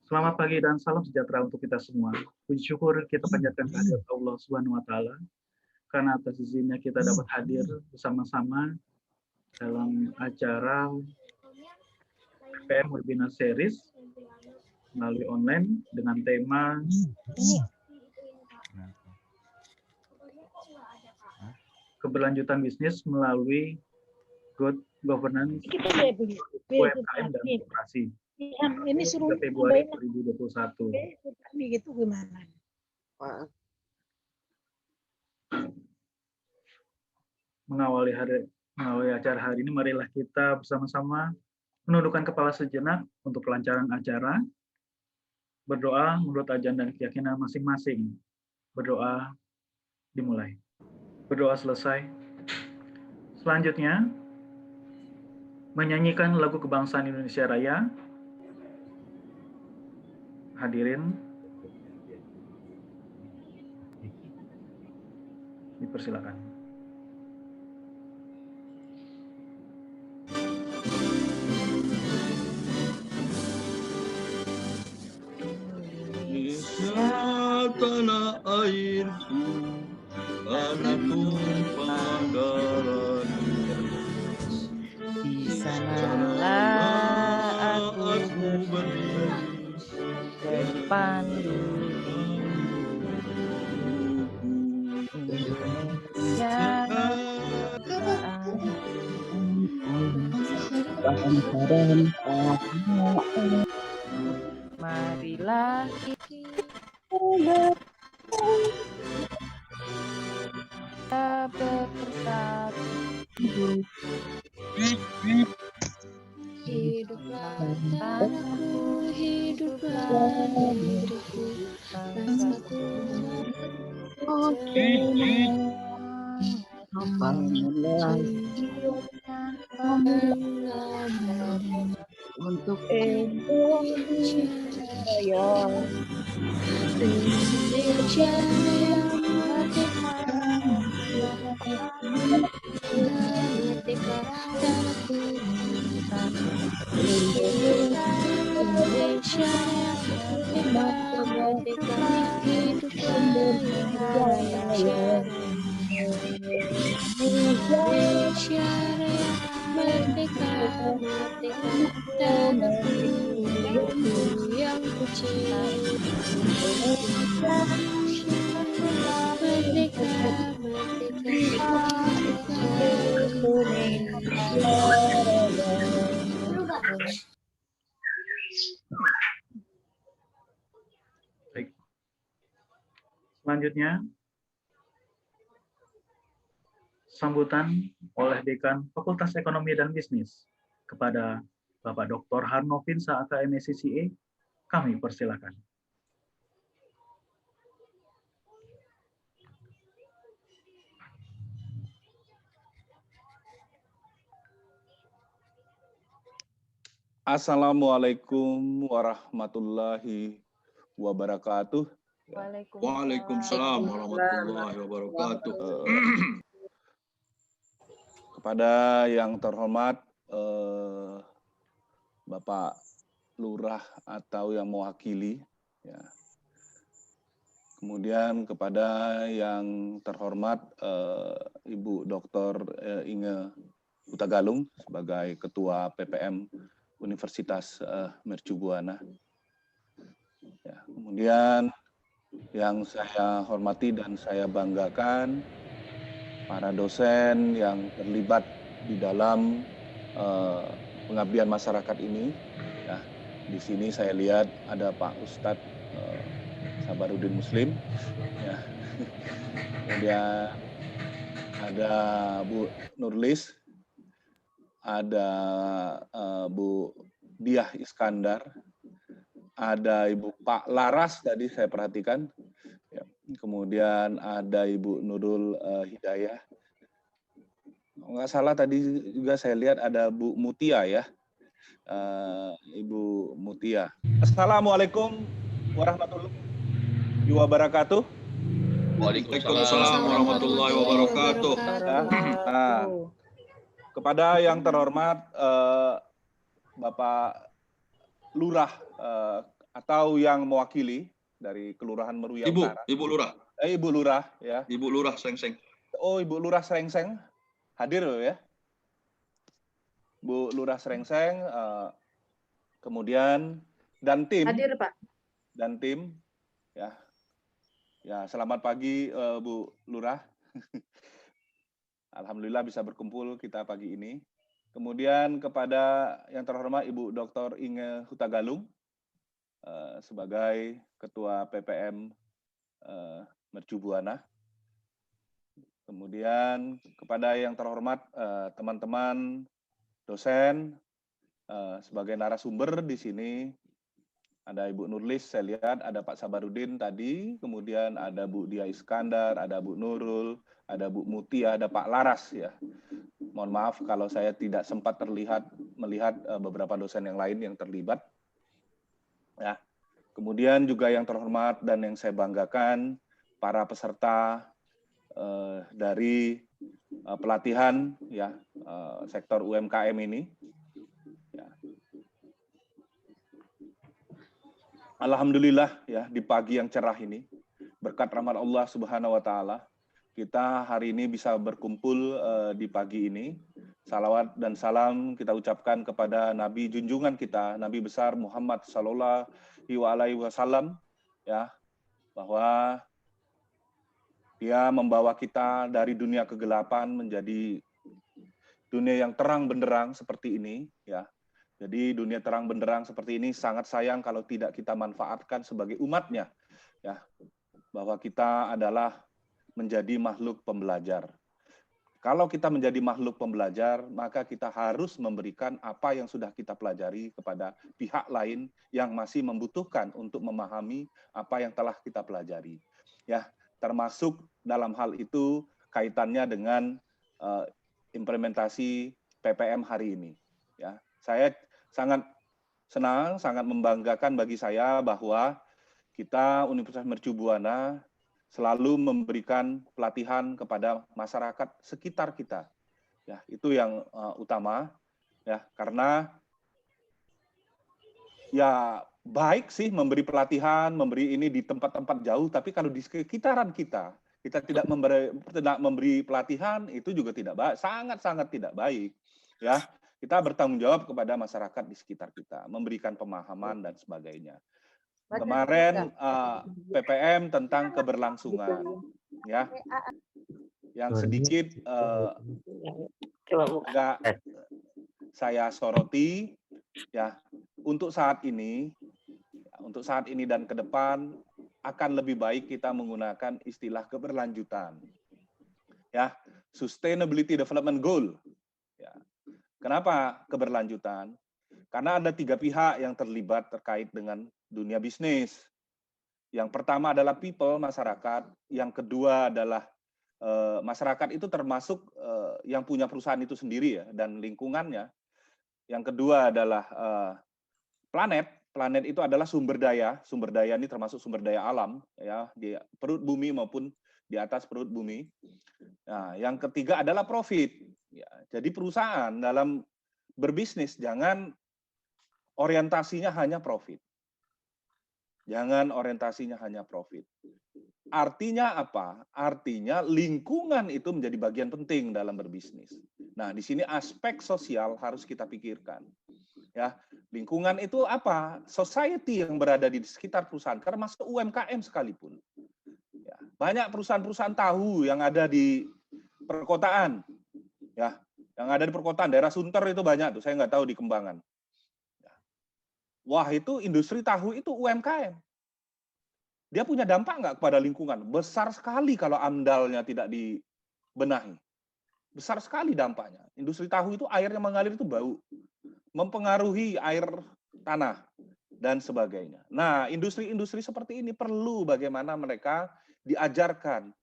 Selamat pagi dan salam sejahtera untuk kita semua. Puji syukur kita panjatkan kehadirat Allah Subhanahu wa taala karena atas izinnya kita dapat hadir bersama-sama dalam acara PPM Webinar Series melalui online dengan tema keberlanjutan bisnis melalui good governance UMKM dan koperasi. Ini suruh Februari 2021. gitu gimana? Mengawali acara hari ini, marilah kita bersama-sama menundukkan kepala sejenak untuk kelancaran acara. Berdoa menurut ajaran dan keyakinan masing-masing. Berdoa dimulai. Berdoa selesai. Selanjutnya, menyanyikan lagu kebangsaan Indonesia Raya. Hadirin dipersilakan. Tanah airku, tanah tumpah darahnya. Di sanalah aku berdiri, berpandu Indonesia. Marilah kita bersatu. Hiduplah tanahku, hiduplah negeriku, bangsaku. Untuk Indonesia Indonesia yang merdeka, merdeka tanahku. Indonesia yang merdeka, merdeka, hiduplah Indonesia. Indonesia yang merdeka, merdeka tanahku yang kucinta. Merdeka, merdeka, Baik. Selanjutnya, sambutan oleh Dekan Fakultas Ekonomi dan Bisnis kepada Bapak Dr. Harno Finsa AKM SCCA, kami persilakan. Assalamualaikum warahmatullahi wabarakatuh. Waalaikumsalam warahmatullahi wabarakatuh. Kepada yang terhormat Bapak Lurah atau yang mewakili, ya. Kemudian kepada yang terhormat Ibu Dr. Inge Hutagalung sebagai Ketua PPM Universitas Mercu Buana. Ya, kemudian yang saya hormati dan saya banggakan para dosen yang terlibat di dalam pengabdian masyarakat ini. Ya, di sini saya lihat ada Pak Ustadz Sabarudin Muslim. Ya. Kemudian ada Bu Nurlis, ada Bu Diah Iskandar, ada Ibu Pak Laras tadi saya perhatikan, ya. Kemudian ada Ibu Nurul Hidayah. Nggak salah tadi juga saya lihat ada Bu Mutia ya, Ibu Mutia. Assalamualaikum warahmatullahi wabarakatuh. Waalaikumsalam warahmatullahi wabarakatuh. Nah, kepada yang terhormat Bapak Lurah atau yang mewakili dari Kelurahan Meruya Utara. Ibu Lurah. Ibu Lurah ya. Ibu Lurah Srengseng. Oh, Ibu Lurah Srengseng hadir ya. Bu Lurah Srengseng, kemudian dan tim. Hadir, Pak. Dan tim, ya. Ya, selamat pagi Bu Lurah. Alhamdulillah bisa berkumpul kita pagi ini. Kemudian kepada yang terhormat Ibu Dr. Inge Hutagalung sebagai Ketua PPM Mercu Buana. Kemudian kepada yang terhormat teman-teman dosen sebagai narasumber di sini ada Ibu Nurlis, saya lihat ada Pak Sabarudin tadi, kemudian ada Bu Dia Iskandar, ada Bu Nurul, ada Bu Mutia, ada Pak Laras ya. Mohon maaf kalau saya tidak sempat melihat beberapa dosen yang lain yang terlibat. Ya. Kemudian juga yang terhormat dan yang saya banggakan para peserta dari pelatihan ya sektor UMKM ini. Ya. Alhamdulillah ya di pagi yang cerah ini berkat rahmat Allah Subhanahu wa taala kita hari ini bisa berkumpul di pagi ini. Salawat dan salam kita ucapkan kepada Nabi junjungan kita, Nabi besar Muhammad Sallallahu Alaihi Wasallam, ya, bahwa dia membawa kita dari dunia kegelapan menjadi dunia yang terang benderang seperti ini, ya. Jadi dunia terang benderang seperti ini sangat sayang kalau tidak kita manfaatkan sebagai umatnya, ya, bahwa kita adalah menjadi makhluk pembelajar. Kalau kita menjadi makhluk pembelajar, maka kita harus memberikan apa yang sudah kita pelajari kepada pihak lain yang masih membutuhkan untuk memahami apa yang telah kita pelajari. Ya, termasuk dalam hal itu kaitannya dengan implementasi PPM hari ini. Ya, saya sangat senang, sangat membanggakan bagi saya bahwa kita Universitas Mercu Buana selalu memberikan pelatihan kepada masyarakat sekitar kita. Ya, itu yang utama ya, karena ya baik sih memberi pelatihan, memberi ini di tempat-tempat jauh, tapi kalau di sekitaran kita tidak memberi pelatihan, itu juga tidak baik, sangat-sangat tidak baik. Ya, kita bertanggung jawab kepada masyarakat di sekitar kita, memberikan pemahaman dan sebagainya. Kemarin PPM tentang keberlangsungan, ya, yang sedikit agak saya soroti, ya, untuk saat ini dan ke depan akan lebih baik kita menggunakan istilah keberlanjutan, ya, Sustainability Development Goal. Ya. Kenapa keberlanjutan? Karena ada 3 pihak yang terlibat terkait dengan dunia bisnis. Yang pertama adalah people, masyarakat. Yang kedua adalah masyarakat itu termasuk yang punya perusahaan itu sendiri ya, dan lingkungannya. Yang kedua adalah planet. Planet itu adalah sumber daya. Sumber daya ini termasuk sumber daya alam ya, di perut bumi maupun di atas perut bumi. Nah, yang ketiga adalah profit. Ya, jadi perusahaan dalam berbisnis jangan orientasinya hanya profit. Jangan orientasinya hanya profit. Artinya apa? Artinya lingkungan itu menjadi bagian penting dalam berbisnis. Nah, di sini aspek sosial harus kita pikirkan. Ya, lingkungan itu apa? Society yang berada di sekitar perusahaan, termasuk UMKM sekalipun. Ya, banyak perusahaan-perusahaan tahu yang ada di perkotaan. Ya, yang ada di perkotaan, daerah Sunter itu banyak tuh, saya nggak tahu di Kembangan. Wah, itu industri tahu itu UMKM. Dia punya dampak nggak kepada lingkungan? Besar sekali kalau AMDAL-nya tidak dibenahi. Besar sekali dampaknya. Industri tahu itu airnya mengalir itu bau. Mempengaruhi air tanah dan sebagainya. Nah, industri-industri seperti ini perlu bagaimana mereka diajarkan.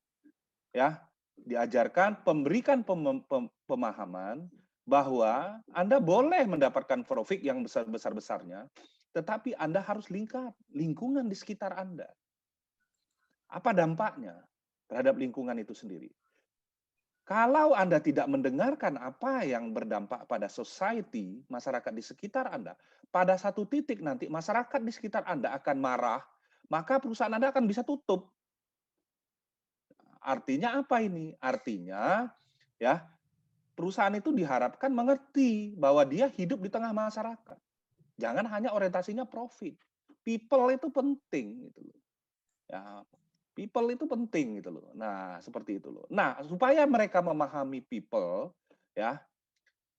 Ya, diajarkan, memberikan pemahaman bahwa Anda boleh mendapatkan profit yang besar-besarnya, tetapi Anda harus lingkungan di sekitar Anda. Apa dampaknya terhadap lingkungan itu sendiri? Kalau Anda tidak mendengarkan apa yang berdampak pada society, masyarakat di sekitar Anda, pada satu titik nanti masyarakat di sekitar Anda akan marah, maka perusahaan Anda akan bisa tutup. Artinya apa ini? Artinya ya, perusahaan itu diharapkan mengerti bahwa dia hidup di tengah masyarakat. Jangan hanya orientasinya profit. People itu penting gitu loh. Ya, people itu penting gitu loh. Nah, seperti itu loh. Nah, supaya mereka memahami people ya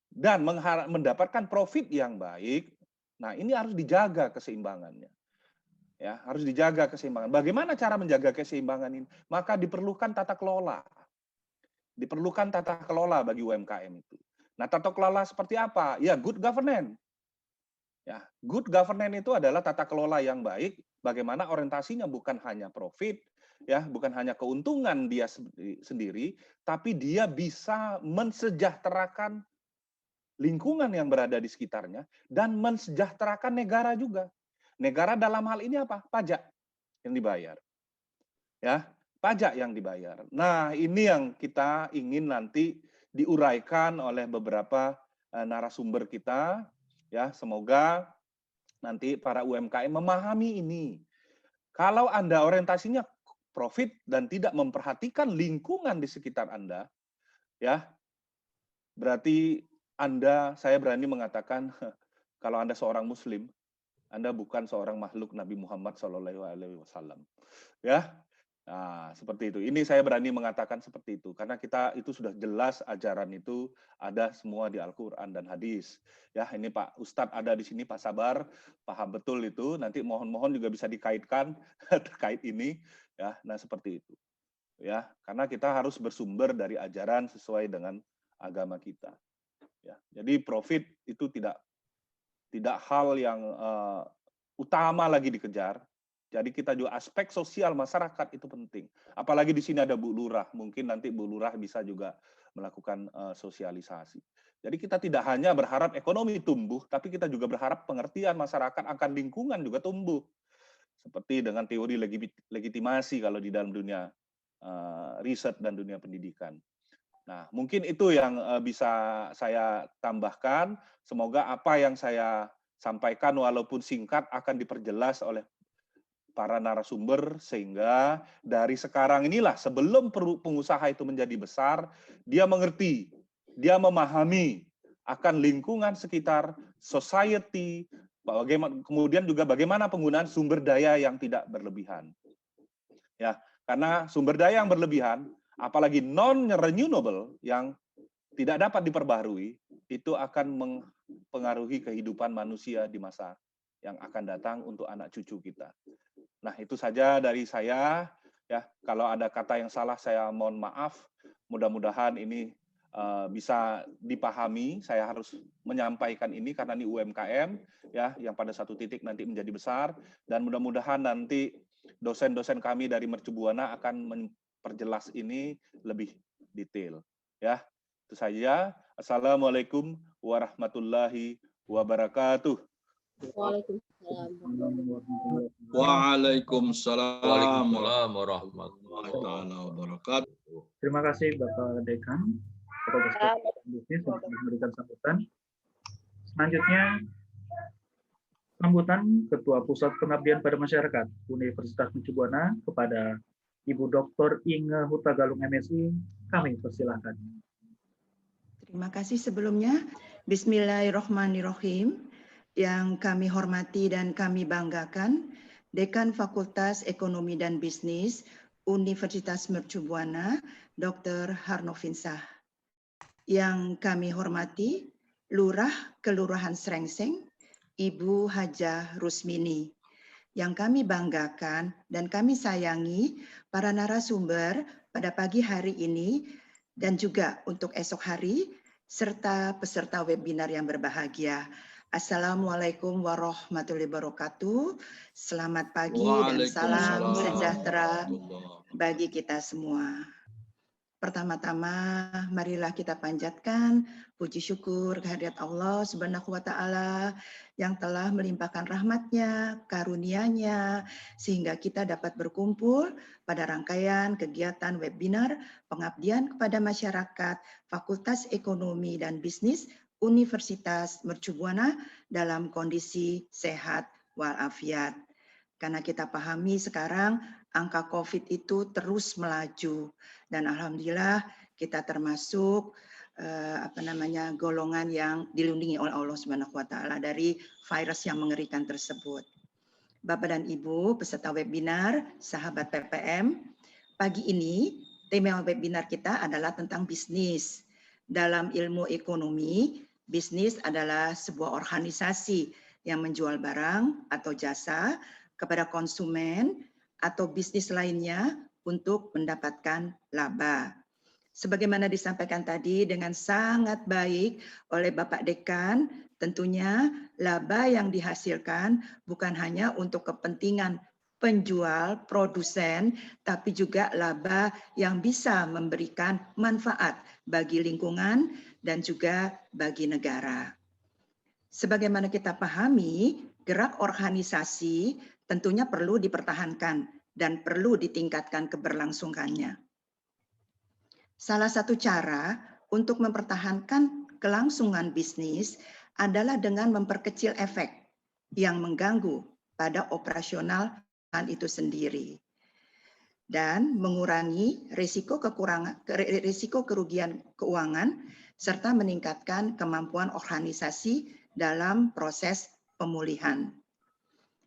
dan mendapatkan profit yang baik, nah ini harus dijaga keseimbangannya. Ya, harus dijaga keseimbangan. Bagaimana cara menjaga keseimbangan ini? Maka diperlukan tata kelola. Diperlukan tata kelola bagi UMKM itu. Nah, tata kelola seperti apa? Ya, good governance. Ya, good governance itu adalah tata kelola yang baik, bagaimana orientasinya bukan hanya profit, ya, bukan hanya keuntungan dia sendiri, tapi dia bisa mensejahterakan lingkungan yang berada di sekitarnya dan mensejahterakan negara juga. Negara dalam hal ini apa? Pajak yang dibayar. Ya, pajak yang dibayar. Nah, ini yang kita ingin nanti diuraikan oleh beberapa narasumber kita. Ya, semoga nanti para UMKM memahami ini. Kalau Anda orientasinya profit dan tidak memperhatikan lingkungan di sekitar Anda, ya, berarti saya berani mengatakan, kalau Anda seorang Muslim, Anda bukan seorang makhluk Nabi Muhammad SAW. Ya, nah, seperti itu. Ini saya berani mengatakan seperti itu karena kita itu sudah jelas ajaran itu ada semua di Al-Qur'an dan hadis. Ya, ini Pak Ustadz ada di sini, Pak Sabar, paham betul itu. Nanti mohon juga bisa dikaitkan terkait ini ya. Nah, seperti itu. Ya, karena kita harus bersumber dari ajaran sesuai dengan agama kita. Ya. Jadi profit itu tidak hal yang utama lagi dikejar. Jadi kita juga aspek sosial masyarakat itu penting. Apalagi di sini ada Bu Lurah, mungkin nanti Bu Lurah bisa juga melakukan sosialisasi. Jadi kita tidak hanya berharap ekonomi tumbuh, tapi kita juga berharap pengertian masyarakat akan lingkungan juga tumbuh. Seperti dengan teori legitimasi kalau di dalam dunia riset dan dunia pendidikan. Nah, mungkin itu yang bisa saya tambahkan. Semoga apa yang saya sampaikan walaupun singkat akan diperjelas oleh para narasumber sehingga dari sekarang inilah sebelum pengusaha itu menjadi besar, dia mengerti, dia memahami akan lingkungan sekitar, society, kemudian juga bagaimana penggunaan sumber daya yang tidak berlebihan. Ya, karena sumber daya yang berlebihan, apalagi non-renewable yang tidak dapat diperbaharui, itu akan mempengaruhi kehidupan manusia di masa yang akan datang untuk anak cucu kita. Nah, itu saja dari saya. Ya, kalau ada kata yang salah, saya mohon maaf. Mudah-mudahan ini bisa dipahami. Saya harus menyampaikan ini karena ini UMKM, ya, yang pada satu titik nanti menjadi besar. Dan mudah-mudahan nanti dosen-dosen kami dari Mercu Buana akan memperjelas ini lebih detail. Ya, itu saja. Assalamualaikum warahmatullahi wabarakatuh. Waalaikumsalam warahmatullahi wabarakatuh. Terima kasih Bapak Dekan, Bapak Beserta Bisnis untuk memberikan sambutan. Selanjutnya, sambutan Ketua Pusat Pengabdian pada Masyarakat Universitas Mercu Buana kepada Ibu Dr. Inge Hutagalung MSI, kami persilahkan. Terima kasih sebelumnya. Bismillahirrahmanirrahim. Yang kami hormati dan kami banggakan, Dekan Fakultas Ekonomi dan Bisnis Universitas Mercu Buana, Dr. Harno Finsah. Yang kami hormati, Lurah Kelurahan Srengseng, Ibu Hajah Rusmini. Yang kami banggakan dan kami sayangi para narasumber pada pagi hari ini dan juga untuk esok hari, serta peserta webinar yang berbahagia. Assalamualaikum warahmatullahi wabarakatuh. Selamat pagi dan salam sejahtera bagi kita semua. Pertama-tama, marilah kita panjatkan puji syukur kehadirat Allah Subhanahu wa Ta'ala yang telah melimpahkan rahmat-Nya, karunia-Nya, sehingga kita dapat berkumpul pada rangkaian kegiatan webinar pengabdian kepada masyarakat Fakultas Ekonomi dan Bisnis Universitas Mercu Buana dalam kondisi sehat walafiat. Karena kita pahami sekarang angka COVID itu terus melaju dan alhamdulillah kita termasuk golongan yang dilindungi oleh Allah Subhanahu wa Ta'ala dari virus yang mengerikan tersebut. Bapak dan Ibu peserta webinar sahabat PPM, pagi ini tema webinar kita adalah tentang bisnis. Dalam ilmu ekonomi, bisnis adalah sebuah organisasi yang menjual barang atau jasa kepada konsumen atau bisnis lainnya untuk mendapatkan laba. Sebagaimana disampaikan tadi dengan sangat baik oleh Bapak Dekan, tentunya laba yang dihasilkan bukan hanya untuk kepentingan penjual, produsen, tapi juga laba yang bisa memberikan manfaat bagi lingkungan dan juga bagi negara. Sebagaimana kita pahami, gerak organisasi tentunya perlu dipertahankan dan perlu ditingkatkan keberlangsungannya. Salah satu cara untuk mempertahankan kelangsungan bisnis adalah dengan memperkecil efek yang mengganggu pada operasional itu sendiri dan mengurangi risiko kerugian keuangan serta meningkatkan kemampuan organisasi dalam proses pemulihan.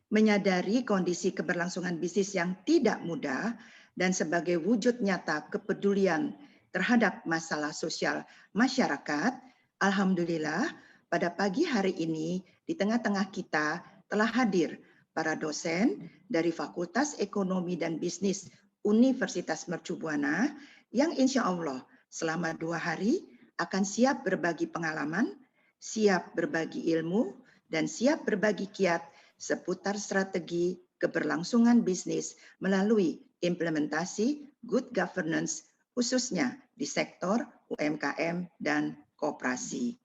Menyadari kondisi keberlangsungan bisnis yang tidak mudah dan sebagai wujud nyata kepedulian terhadap masalah sosial masyarakat, alhamdulillah pada pagi hari ini di tengah-tengah kita telah hadir para dosen dari Fakultas Ekonomi dan Bisnis Universitas Mercu Buana yang insya Allah selama 2 hari akan siap berbagi pengalaman, siap berbagi ilmu, dan siap berbagi kiat seputar strategi keberlangsungan bisnis melalui implementasi good governance khususnya di sektor UMKM dan koperasi.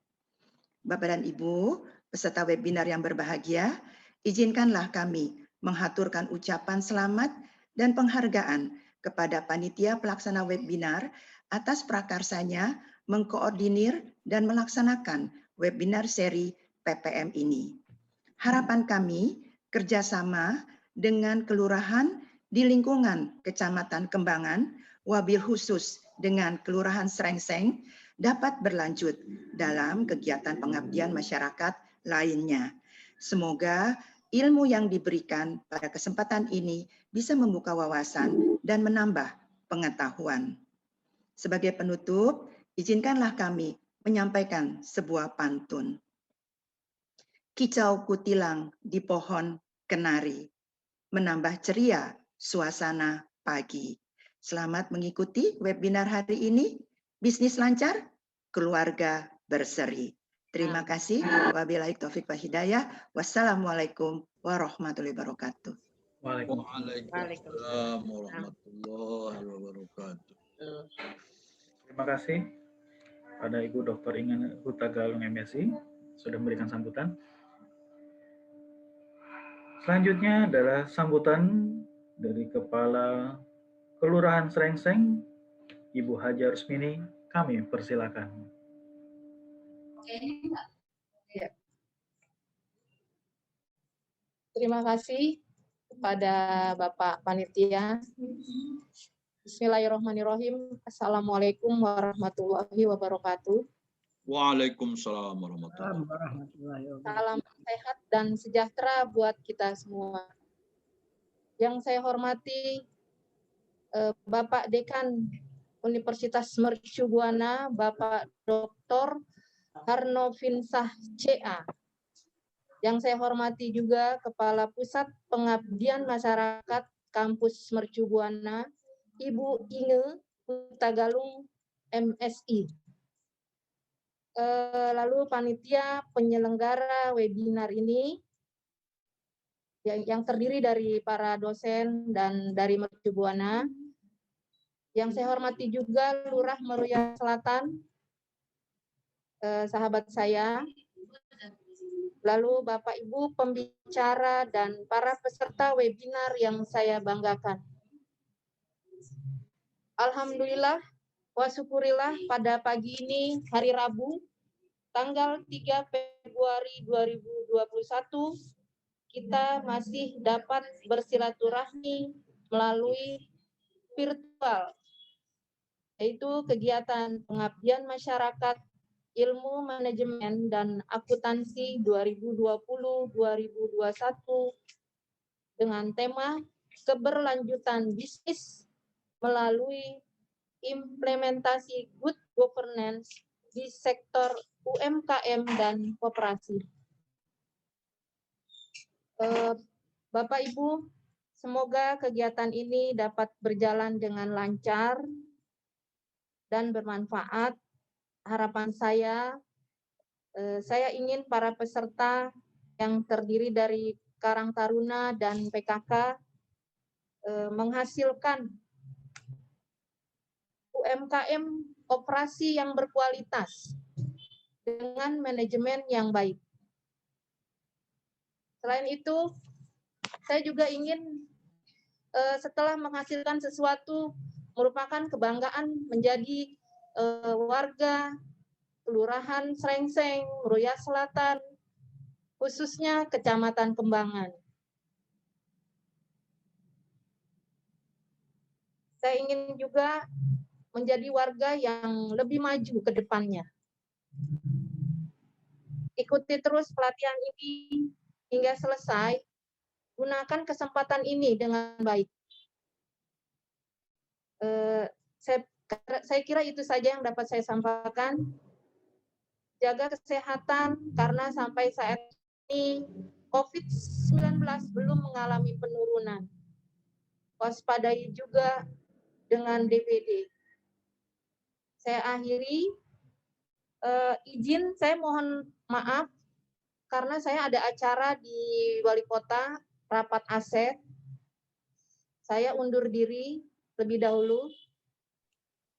Bapak dan Ibu, peserta webinar yang berbahagia, izinkanlah kami menghaturkan ucapan selamat dan penghargaan kepada panitia pelaksana webinar atas prakarsanya mengkoordinir dan melaksanakan webinar seri PPM ini. Harapan kami kerjasama dengan kelurahan di lingkungan Kecamatan Kembangan, wabil khusus dengan Kelurahan Srengseng dapat berlanjut dalam kegiatan pengabdian masyarakat lainnya. Semoga ilmu yang diberikan pada kesempatan ini bisa membuka wawasan dan menambah pengetahuan. Sebagai penutup, izinkanlah kami menyampaikan sebuah pantun. Kicau kutilang di pohon kenari, menambah ceria suasana pagi. Selamat mengikuti webinar hari ini. Bisnis lancar, keluarga berseri. Terima kasih. Wabillahi taufik wal hidayah. Wassalamualaikum warahmatullahi wabarakatuh. Waalaikumsalam warahmatullahi wabarakatuh. Terima kasih pada Ibu Dr. Ingan Hutagalung MSI sudah memberikan sambutan. Selanjutnya adalah sambutan dari Kepala Kelurahan Srengseng, Ibu Haja Rusmini. Kami persilakan. Terima kasih kepada Bapak Panitia. Bismillahirrahmanirrahim. Assalamualaikum warahmatullahi wabarakatuh. Waalaikumsalam warahmatullahi wabarakatuh. Salam sehat dan sejahtera buat kita semua. Yang saya hormati Bapak Dekan Universitas Mercu Buana, Bapak Dr. Harnofinsah CA. Yang saya hormati juga Kepala Pusat Pengabdian Masyarakat Kampus Mercu Buana, Ibu Inge Hutagalung MSI. Lalu panitia penyelenggara webinar ini yang terdiri dari para dosen dan dari Mercu Buana. Yang saya hormati juga Lurah Meruya Selatan, sahabat saya. Lalu Bapak Ibu pembicara dan para peserta webinar yang saya banggakan. Alhamdulillah wa syukurillah pada pagi ini hari Rabu tanggal 3 Februari 2021 kita masih dapat bersilaturahmi melalui virtual, yaitu kegiatan pengabdian masyarakat ilmu manajemen dan akuntansi 2020-2021 dengan tema keberlanjutan bisnis melalui implementasi good governance di sektor UMKM dan koperasi. Bapak Ibu, semoga kegiatan ini dapat berjalan dengan lancar dan bermanfaat. Harapan saya ingin para peserta yang terdiri dari Karang Taruna dan PKK menghasilkan UMKM operasi yang berkualitas dengan manajemen yang baik. Selain itu, saya juga ingin setelah menghasilkan sesuatu merupakan kebanggaan menjadi warga Kelurahan Srengseng, Meruya Selatan, khususnya Kecamatan Kembangan. Saya ingin juga menjadi warga yang lebih maju ke depannya. Ikuti terus pelatihan ini hingga selesai, gunakan kesempatan ini dengan baik. Saya kira itu saja yang dapat saya sampaikan. Jaga kesehatan karena sampai saat ini COVID-19 belum mengalami penurunan. Waspadai juga dengan DPD. Saya akhiri, izin saya mohon maaf karena saya ada acara di Wali Kota, rapat aset. Saya undur diri lebih dahulu.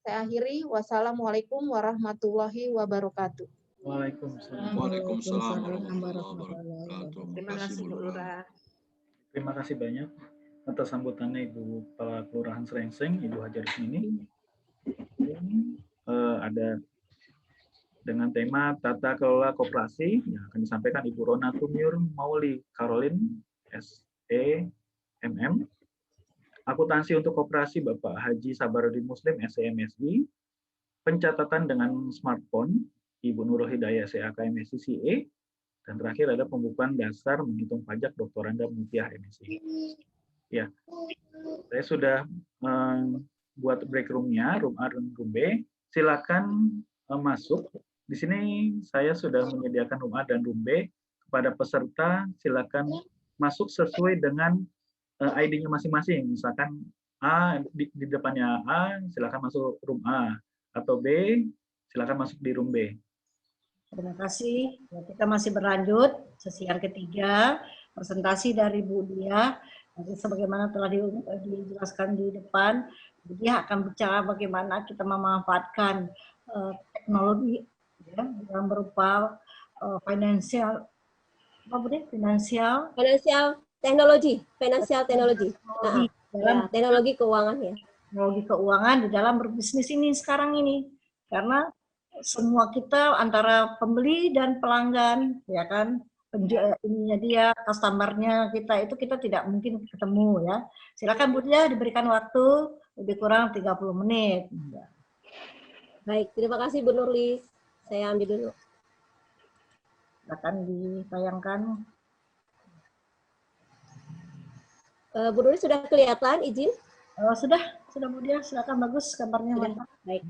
Saya akhiri, wassalamualaikum warahmatullahi wabarakatuh. Waalaikumsalam. Waalaikumsalam warahmatullahi wabarakatuh. Terima kasih Bu Lurah. Terima kasih banyak atas sambutannya Ibu Kepala Kelurahan Srengseng, Ibu Hajar Ismini. Ada dengan tema tata kelola koperasi yang akan disampaikan Ibu Rona Tumiur Mauli Caroline, SEMM. Akuntansi untuk koperasi Bapak Haji Sabarudin Muslim, SEMSI. Pencatatan dengan smartphone Ibu Nurul Hidayah, SEAK MSI CA. Dan terakhir ada pembukuan dasar menghitung pajak Dr. Randa Mutiah, MSI. Ya, saya sudah buat break room-nya, room A dan room B. Silakan masuk. Di sini saya sudah menyediakan room A dan room B. Kepada peserta, silakan masuk sesuai dengan ID-nya masing-masing. Misalkan A di depannya A, silakan masuk room A. Atau B, silakan masuk di room B. Terima kasih. Ya, kita masih berlanjut sesi yang ketiga, presentasi dari Bu Dia. Jadi sebagaimana telah dijelaskan di depan, Bu Dia akan bicara bagaimana kita memanfaatkan teknologi ya, dalam berupa financial teknologi. Dalam Teknologi keuangan ya. Teknologi keuangan di dalam berbisnis ini sekarang ini. Karena semua kita antara pembeli dan pelanggan, ya kan, ininya dia, customernya kita tidak mungkin ketemu ya. Silakan Bu Dia, diberikan waktu lebih kurang 30 menit. Baik, terima kasih Bu Nurli. Saya ambil dulu. Silakan ditayangkan. Bu Nurli sudah kelihatan, izin? Sudah Bu Dia, silakan, bagus gambarnya. Mantap. Baik.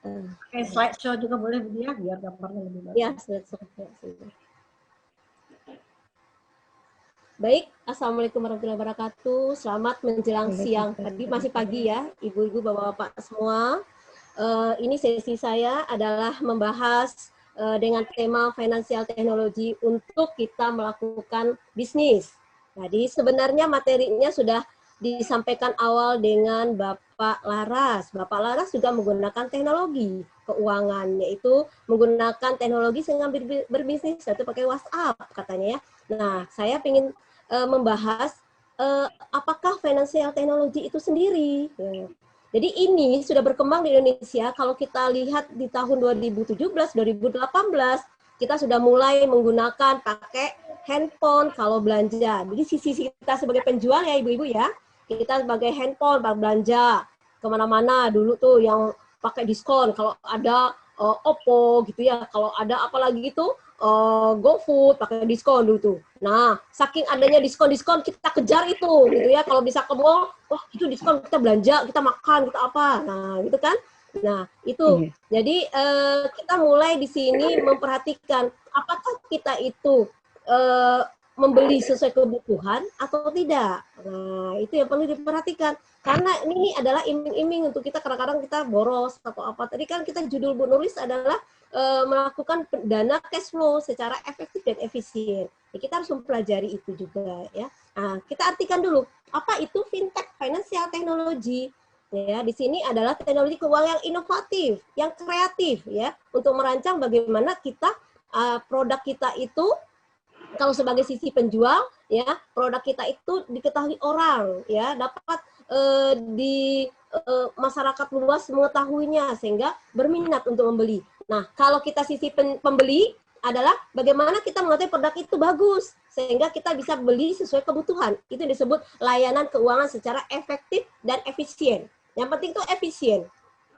Oke, slideshow juga boleh Bu Dia, biar gambarnya lebih bagus. Ya, sudah. Baik, Assalamualaikum warahmatullahi wabarakatuh. Selamat menjelang siang. Tadi masih pagi ya, ibu-ibu, bapak-bapak semua. Ini sesi saya adalah membahas dengan tema financial technology untuk kita melakukan bisnis. Jadi sebenarnya materinya sudah disampaikan awal dengan Bapak Laras. Bapak Laras juga menggunakan teknologi keuangan, yaitu menggunakan teknologi sehingga berbisnis, yaitu pakai WhatsApp katanya ya. Nah, saya ingin membahas apakah financial technology itu sendiri. Ya. Jadi ini sudah berkembang di Indonesia. Kalau kita lihat di tahun 2017, 2018, kita sudah mulai menggunakan pakai handphone kalau belanja. Jadi sisi kita sebagai penjual ya ibu-ibu ya, kita sebagai handphone belanja kemana-mana dulu tuh yang pakai diskon. Kalau ada Oppo gitu ya, kalau ada apa lagi itu GoFood pakai diskon dulu tuh. Nah, saking adanya diskon-diskon kita kejar itu gitu ya. Kalau bisa ke mall, wah itu diskon, kita belanja, kita makan, kita apa. Nah, gitu kan. Nah, itu. Jadi kita mulai di sini memperhatikan apakah kita itu membeli sesuai kebutuhan atau tidak. Nah, itu yang perlu diperhatikan. Karena ini adalah iming-iming untuk kita, kadang-kadang kita boros atau apa. Tadi kan kita judul Bu Nurlis adalah melakukan dana cash flow secara efektif dan efisien. Ya, kita harus mempelajari itu juga ya. Nah, kita artikan dulu apa itu fintech, financial technology. Ya, di sini adalah teknologi keuangan yang inovatif, yang kreatif ya, untuk merancang bagaimana kita produk kita itu kalau sebagai sisi penjual ya, produk kita itu diketahui orang ya, dapat di masyarakat luas mengetahuinya sehingga berminat untuk membeli. Nah, kalau kita sisi pembeli adalah bagaimana kita mengetahui produk itu bagus sehingga kita bisa beli sesuai kebutuhan. Itu disebut layanan keuangan secara efektif dan efisien. Yang penting itu efisien.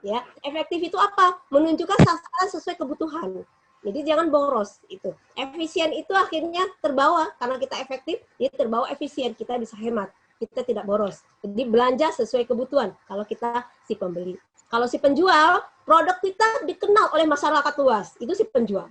Ya, efektif itu apa? Menunjukkan sasaran sesuai kebutuhan. Jadi jangan boros itu. Efisien itu akhirnya terbawa karena kita efektif, jadi terbawa efisien, kita bisa hemat. Kita tidak boros. Jadi belanja sesuai kebutuhan kalau kita si pembeli. Kalau si penjual, produk kita dikenal oleh masyarakat luas. Itu si penjual.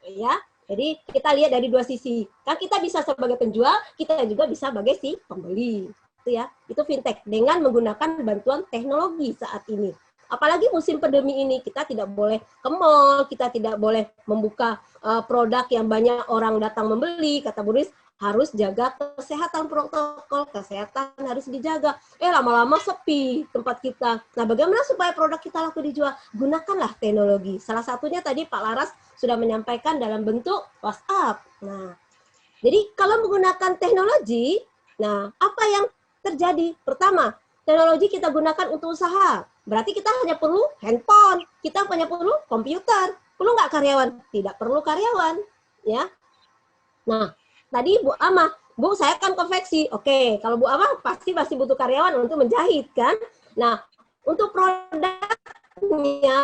Ya. Jadi kita lihat dari dua sisi. Kan kita bisa sebagai penjual, kita juga bisa sebagai si pembeli. Itu ya. Itu fintech dengan menggunakan bantuan teknologi saat ini. Apalagi musim pandemi ini, kita tidak boleh ke mall, kita tidak boleh membuka produk yang banyak orang datang membeli. Kata Bu Nurlis, harus jaga kesehatan, protokol kesehatan harus dijaga. Lama-lama sepi tempat kita. Nah, bagaimana supaya produk kita laku dijual? Gunakanlah teknologi. Salah satunya tadi Pak Laras sudah menyampaikan dalam bentuk WhatsApp. Nah, jadi kalau menggunakan teknologi, nah apa yang terjadi? Pertama, teknologi kita gunakan untuk usaha. Berarti kita hanya perlu handphone, kita hanya perlu komputer. Perlu nggak karyawan? Tidak perlu karyawan, ya. Nah, tadi Bu Amah, Bu saya kan konveksi. Oke, kalau Bu Amah pasti masih butuh karyawan untuk menjahit kan. Nah, untuk produknya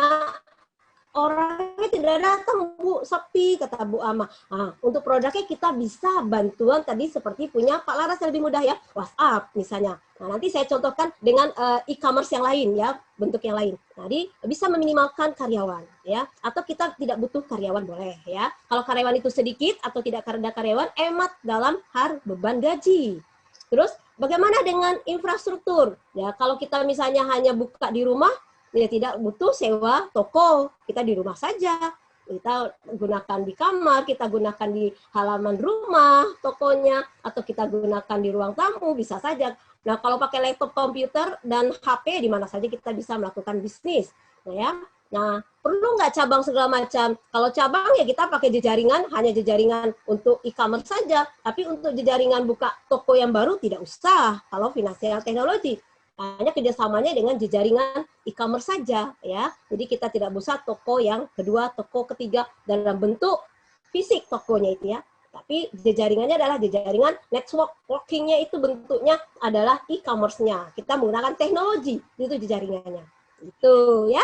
orangnya tidak datang, Bu, sepi, kata Bu Amah. Nah, untuk produknya kita bisa bantuan tadi seperti punya Pak Laras yang lebih mudah ya, WhatsApp misalnya. Nah, nanti saya contohkan dengan e-commerce yang lain ya, bentuk yang lain. Jadi bisa meminimalkan karyawan ya, atau kita tidak butuh karyawan boleh ya. Kalau karyawan itu sedikit atau tidak ada karyawan, hemat dalam beban gaji. Terus bagaimana dengan infrastruktur? Ya, kalau kita misalnya hanya buka di rumah, ya tidak butuh sewa toko, kita di rumah saja. Kita gunakan di kamar, kita gunakan di halaman rumah tokonya, atau kita gunakan di ruang tamu, bisa saja. Nah, kalau pakai laptop, komputer, dan HP, di mana saja kita bisa melakukan bisnis. Nah, ya. Nah, perlu nggak cabang segala macam? Kalau cabang ya kita pakai jejaringan, hanya jejaringan untuk e-commerce saja. Tapi untuk jejaringan buka toko yang baru tidak usah, kalau financial technology. Hanya kerjasamanya dengan jejaringan e-commerce saja ya. Jadi kita tidak usah toko yang kedua, toko ketiga dalam bentuk fisik tokonya itu ya. Tapi jejaringannya adalah jejaringan networking-nya itu bentuknya adalah e-commerce-nya. Kita menggunakan teknologi itu jejaringannya. Itu ya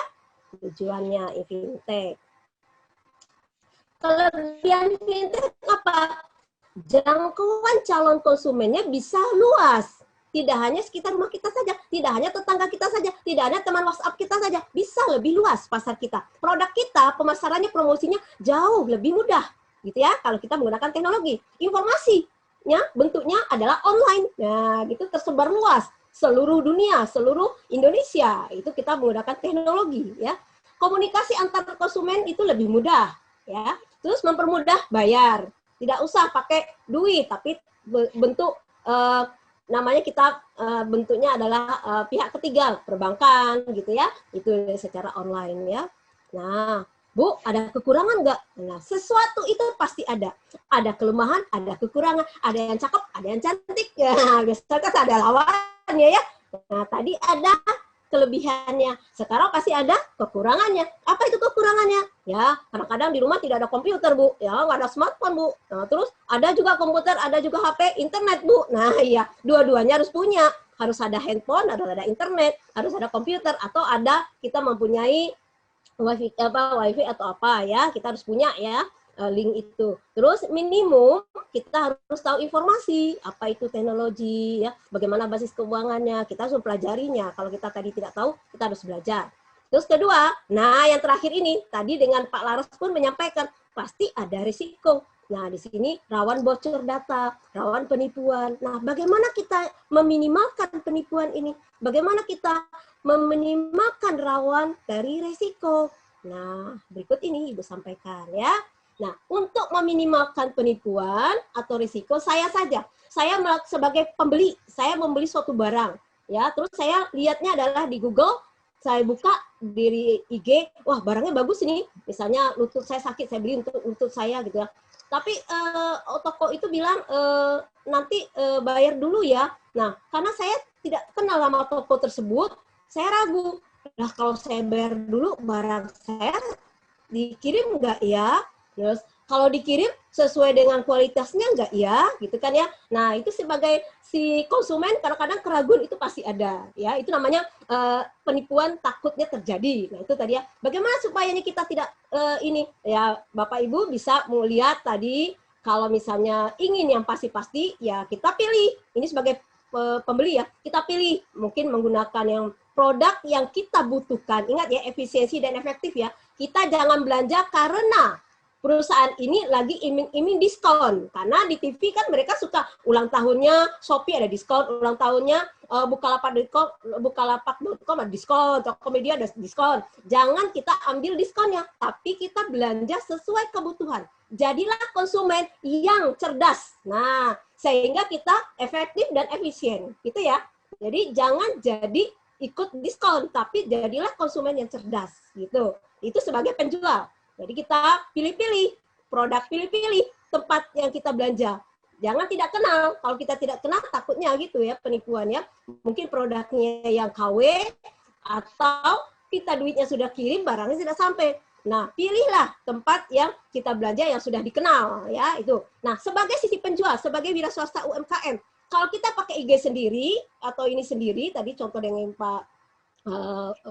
tujuannya fintech. Kelebihan fintech apa? Jangkauan calon konsumennya bisa luas. Tidak hanya sekitar rumah kita saja, tidak hanya tetangga kita saja, tidak hanya teman WhatsApp kita saja, bisa lebih luas pasar kita. Produk kita, pemasarannya, promosinya jauh lebih mudah, gitu ya, kalau kita menggunakan teknologi. Informasinya bentuknya adalah online, nah gitu tersebar luas, seluruh dunia, seluruh Indonesia, itu kita menggunakan teknologi, ya. Komunikasi antar konsumen itu lebih mudah, ya. Terus mempermudah bayar, tidak usah pakai duit, tapi bentuk namanya kita bentuknya adalah pihak ketiga, perbankan gitu ya, itu secara online ya. Nah, Bu, ada kekurangan nggak? Nah, sesuatu itu pasti ada. Ada kelemahan, ada kekurangan, ada yang cakep, ada yang cantik. Ya, biasanya kan ada lawannya ya. Nah, tadi ada kelebihannya. Sekarang pasti ada kekurangannya. Apa itu kekurangannya? Ya, kadang-kadang di rumah tidak ada komputer, Bu. Ya, nggak ada smartphone, Bu. Nah, terus ada juga komputer, ada juga HP, internet, Bu. Nah, iya, dua-duanya harus punya. Harus ada handphone, harus ada internet, harus ada komputer, atau ada kita mempunyai wifi atau apa ya, kita harus punya ya link itu. Terus minimum kita harus tahu informasi apa itu teknologi ya, bagaimana basis keuangannya, kita harus mempelajarinya. Kalau kita tadi tidak tahu, kita harus belajar. Terus kedua, nah yang terakhir ini tadi dengan Pak Laras pun menyampaikan pasti ada risiko. Nah, di sini rawan bocor data, rawan penipuan. Nah, bagaimana kita meminimalkan penipuan ini? Bagaimana kita meminimalkan rawan dari resiko? Nah, berikut ini Ibu sampaikan ya. Nah, untuk meminimalkan penipuan atau risiko, saya sebagai pembeli, saya membeli suatu barang. Ya, terus saya lihatnya adalah di Google, saya buka di IG, wah barangnya bagus ini. Misalnya lutut saya sakit, saya beli untuk lutut saya gitu ya. Tapi toko itu bilang nanti bayar dulu ya. Nah, karena saya tidak kenal sama toko tersebut, saya ragu. Nah, kalau saya bayar dulu, barang saya dikirim nggak ya? Terus kalau dikirim sesuai dengan kualitasnya nggak ya? Gitu kan ya. Nah, itu sebagai si konsumen kadang-kadang keraguan itu pasti ada. Ya, itu namanya penipuan takutnya terjadi. Nah, itu tadi ya. Bagaimana supaya kita tidak ini ya, Bapak Ibu bisa melihat tadi kalau misalnya ingin yang pasti-pasti ya kita pilih. Ini sebagai pembeli ya, kita pilih mungkin menggunakan yang produk yang kita butuhkan. Ingat ya, efisiensi dan efektif ya. Kita jangan belanja karena perusahaan ini lagi iming-iming diskon. Karena di TV kan mereka suka ulang tahunnya Shopee ada diskon, ulang tahunnya Bukalapak.com ada diskon, Tokopedia ada diskon. Jangan kita ambil diskonnya, tapi kita belanja sesuai kebutuhan. Jadilah konsumen yang cerdas. Nah, sehingga kita efektif dan efisien. Gitu ya. Jadi jangan jadi ikut diskon, tapi jadilah konsumen yang cerdas. Gitu. Itu sebagai penjual. Jadi kita pilih-pilih, produk pilih-pilih, tempat yang kita belanja. Jangan tidak kenal. Kalau kita tidak kenal, takutnya gitu ya, penipuan ya. Mungkin produknya yang KW, atau kita duitnya sudah kirim, barangnya sudah sampai. Nah, pilihlah tempat yang kita belanja yang sudah dikenal ya itu. Nah, sebagai sisi penjual, sebagai wira swasta UMKM, kalau kita pakai IG sendiri atau ini sendiri, tadi contoh dengan Pak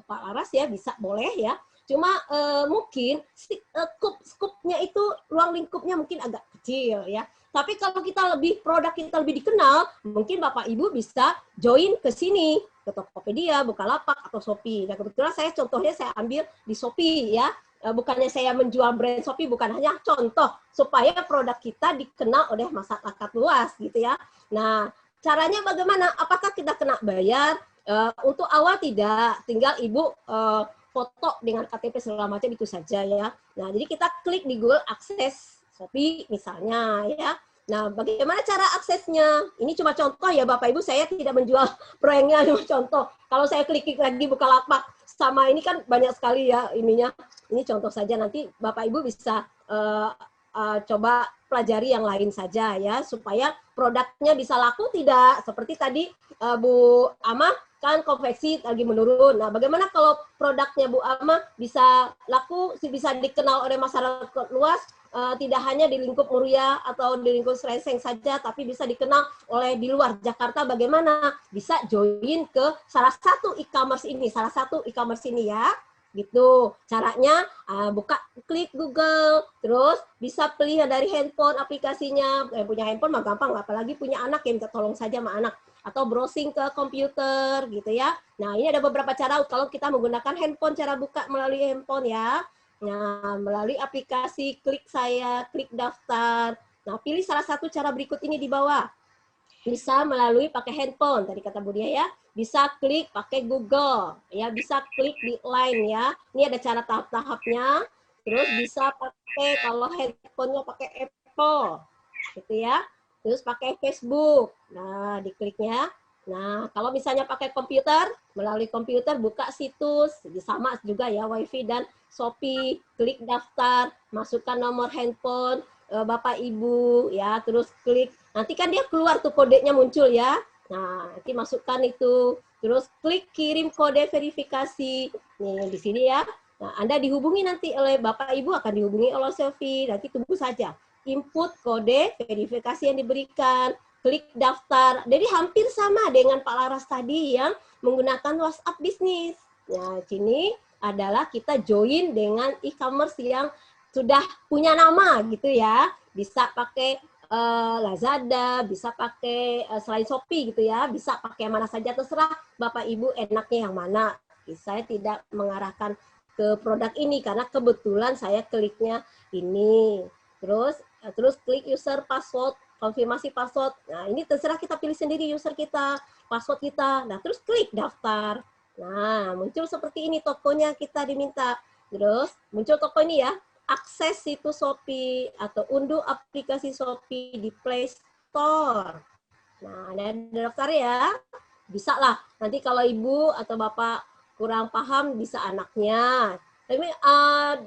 Laras ya bisa boleh ya. Cuma mungkin skupnya itu ruang lingkupnya mungkin agak kecil ya. Tapi kalau kita produk kita lebih dikenal, mungkin Bapak Ibu bisa join ke sini, ke Tokopedia, Bukalapak atau Shopee. Nah, kebetulan contohnya saya ambil di Shopee ya. Bukannya saya menjual brand Shopee, bukan hanya contoh supaya produk kita dikenal oleh masyarakat luas gitu ya. Nah, caranya bagaimana? Apakah kita kena bayar? Untuk awal tidak, tinggal Ibu foto dengan KTP segala macam itu saja ya. Nah, jadi kita klik di Google akses Shopee misalnya ya. Nah, bagaimana cara aksesnya? Ini cuma contoh ya Bapak Ibu, saya tidak menjual proyeknya, cuma contoh. Kalau saya klik lagi Bukalapak sama ini kan banyak sekali ya ininya. Ini contoh saja, nanti Bapak Ibu bisa coba pelajari yang lain saja ya, supaya produknya bisa laku tidak. Seperti tadi Bu Amah kan konveksi lagi menurun. Nah, bagaimana kalau produknya Bu Amah bisa laku, bisa dikenal oleh masyarakat luas, tidak hanya di lingkup Muria atau di lingkup Sreseng saja, tapi bisa dikenal oleh di luar Jakarta. Bagaimana? Bisa join ke salah satu e-commerce ini ya. Gitu caranya. Klik Google, terus bisa pilih dari handphone aplikasinya. Punya handphone mah gampang, apalagi punya anak yang minta tolong saja sama anak, atau browsing ke komputer gitu ya. Nah, ini ada beberapa cara kalau kita menggunakan handphone, cara buka melalui handphone ya. Nah, melalui aplikasi klik daftar. Nah, pilih salah satu cara berikut ini di bawah. Bisa melalui pakai handphone, tadi kata Bu Dia ya. Bisa klik pakai Google, ya bisa klik di Line ya. Ini ada cara tahap-tahapnya. Terus bisa pakai kalau handphonenya pakai Apple, gitu ya. terus pakai Facebook. Nah, dikliknya. Nah, kalau misalnya pakai komputer, melalui komputer buka situs, sama juga ya, WiFi dan Shopee, klik daftar, masukkan nomor handphone Bapak Ibu ya, terus klik, nanti kan dia keluar tuh kodenya muncul ya. Nah, nanti masukkan itu, terus klik kirim kode verifikasi. Nih di sini ya. Nah, Anda dihubungi nanti oleh Bapak Ibu, akan dihubungi oleh Sophie, nanti tunggu saja. Input kode verifikasi yang diberikan, klik daftar. Jadi hampir sama dengan Pak Laras tadi yang menggunakan WhatsApp bisnis. Nah, sini adalah kita join dengan e-commerce yang sudah punya nama gitu ya. Bisa pakai Lazada, bisa pakai selain Shopee gitu ya, bisa pakai mana saja terserah Bapak Ibu enaknya yang mana. Saya tidak mengarahkan ke produk ini karena kebetulan saya kliknya ini. Terus klik user password, konfirmasi password. Nah, ini terserah kita pilih sendiri user kita, password kita. Nah, terus klik daftar. Nah, muncul seperti ini tokonya kita diminta. Terus muncul toko ini ya. Akses situs Shopee atau unduh aplikasi Shopee di Play Store. Nah, ada daftar ya. Bisa lah. Nanti kalau Ibu atau Bapak kurang paham bisa anaknya. Tapi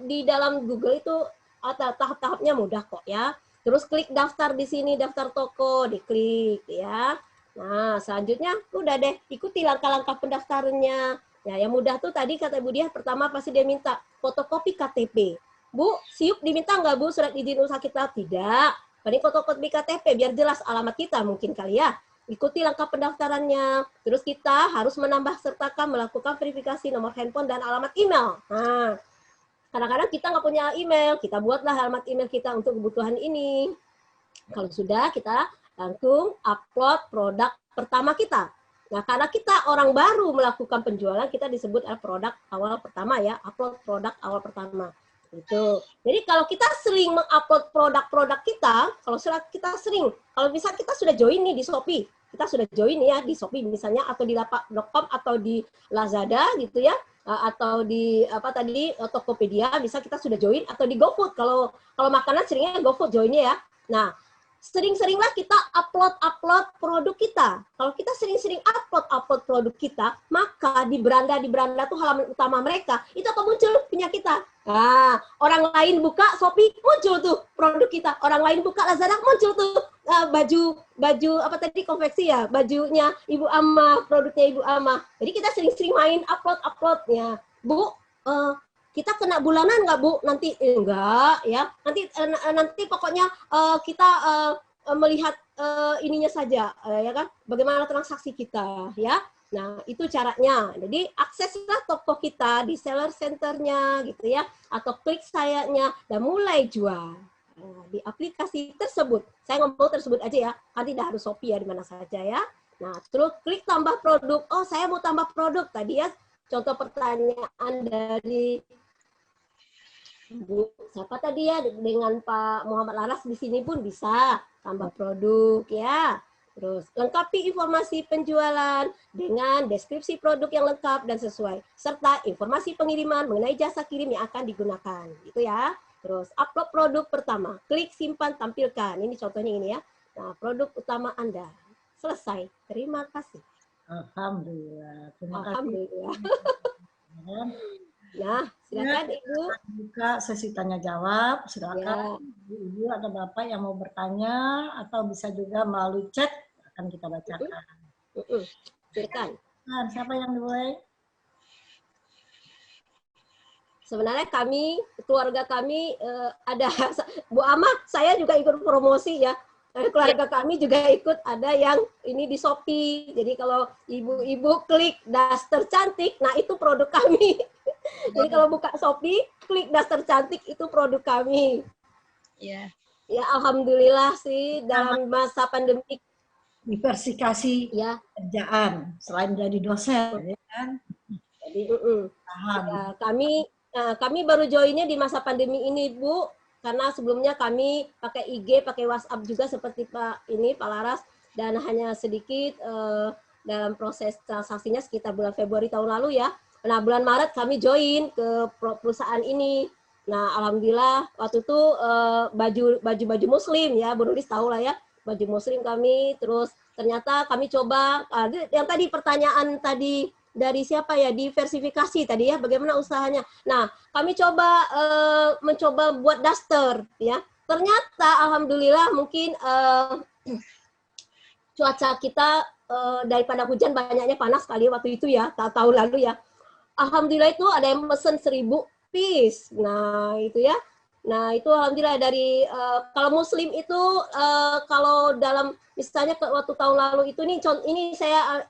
di dalam Google itu tahap-tahapnya mudah kok ya. Terus klik daftar di sini, daftar toko, diklik ya. Nah, selanjutnya udah deh, ikuti langkah-langkah pendaftarannya. Ya, yang mudah tuh tadi kata Ibu Diah, pertama pasti dia minta fotokopi KTP. Bu, SIUP diminta nggak Bu surat izin usaha kita? Tidak. Paling fotokopi KTP biar jelas alamat kita mungkin kali ya. Ikuti langkah pendaftarannya. Terus kita harus menambah sertakan melakukan verifikasi nomor handphone dan alamat email. Nah, kadang-kadang kita nggak punya email, kita buatlah alamat email kita untuk kebutuhan ini. Kalau sudah, kita langsung upload produk pertama kita. Nah, karena kita orang baru melakukan penjualan, kita disebut produk awal pertama ya, upload produk awal pertama. Itu. Jadi kalau kita sering mengupload produk-produk kita, kalau bisa kita sudah join nih di Shopee, kita sudah join ya di Shopee misalnya, atau di lapak.com atau di Lazada gitu ya, atau di Tokopedia, bisa kita sudah join, atau di GoFood. Kalau makanan seringnya GoFood joinnya ya. Nah, sering-seringlah kita upload produk kita. Kalau kita sering-sering upload produk kita, maka di beranda tuh halaman utama mereka itu akan muncul punya kita. Nah, orang lain buka Shopee muncul tuh produk kita. Orang lain buka Lazada muncul tuh baju konveksi ya, bajunya Ibu Ama, produknya Ibu Ama. Jadi kita sering-sering main uploadnya. Bu, kita kena bulanan nggak Bu? Nanti enggak ya. Nanti pokoknya kita melihat ininya saja ya kan. Bagaimana transaksi kita ya. Nah, itu caranya. Jadi akseslah toko kita di seller centernya gitu ya, atau klik sayanya dan mulai jual. Nah, di aplikasi tersebut. Saya ngomong tersebut aja ya. Kan tidak harus Shopee ya, di mana saja ya. Nah, terus klik tambah produk. Oh, saya mau tambah produk tadi ya. Contoh pertanyaan dari Bu, siapa tadi ya, dengan Pak Muhammad Laras di sini pun bisa tambah produk ya. Terus lengkapi informasi penjualan dengan deskripsi produk yang lengkap dan sesuai, serta informasi pengiriman mengenai jasa kirim yang akan digunakan. Gitu ya. Terus upload produk pertama, klik simpan tampilkan. Ini contohnya ini ya. Nah, produk utama Anda. Selesai. Terima kasih. Alhamdulillah. Terima kasih. Alhamdulillah. Nah, silakan Ibu. Buka sesi tanya jawab, silakan. Ya. Ibu ada Bapak yang mau bertanya atau bisa juga melalui chat akan kita bacakan. Silakan. Nah, siapa yang dimulai? Sebenarnya keluarga kami ada Bu Ama, saya juga ikut promosi ya. Keluarga kami juga ikut ada yang ini di Shopee. Jadi kalau ibu-ibu klik daster cantik, nah itu produk kami. Jadi kalau buka Shopee, klik daster cantik itu produk kami. Ya. Ya alhamdulillah sih dalam masa pandemi. Diversifikasi Ya. kerjaan selain jadi dosen, ya kan? Jadi ya, kami baru joinnya di masa pandemi ini Bu. Karena sebelumnya kami pakai IG, pakai WhatsApp juga seperti Pak Laras, dan hanya sedikit dalam proses transaksinya sekitar bulan Februari tahun lalu ya. Nah, bulan Maret kami join ke perusahaan ini. Nah, alhamdulillah waktu itu baju Muslim ya, Bu Nulis tahu lah ya. baju muslim kami, terus ternyata kami coba, yang tadi pertanyaan tadi dari siapa ya, diversifikasi tadi ya, bagaimana usahanya. Nah, kami coba mencoba buat daster ya. Ternyata alhamdulillah mungkin cuaca kita daripada hujan banyaknya panas kali waktu itu ya, tahun lalu ya. Alhamdulillah itu ada yang pesen 1000 piece. Nah, itu ya. Nah, itu alhamdulillah dari kalau muslim itu kalau dalam misalnya waktu tahun lalu itu ini saya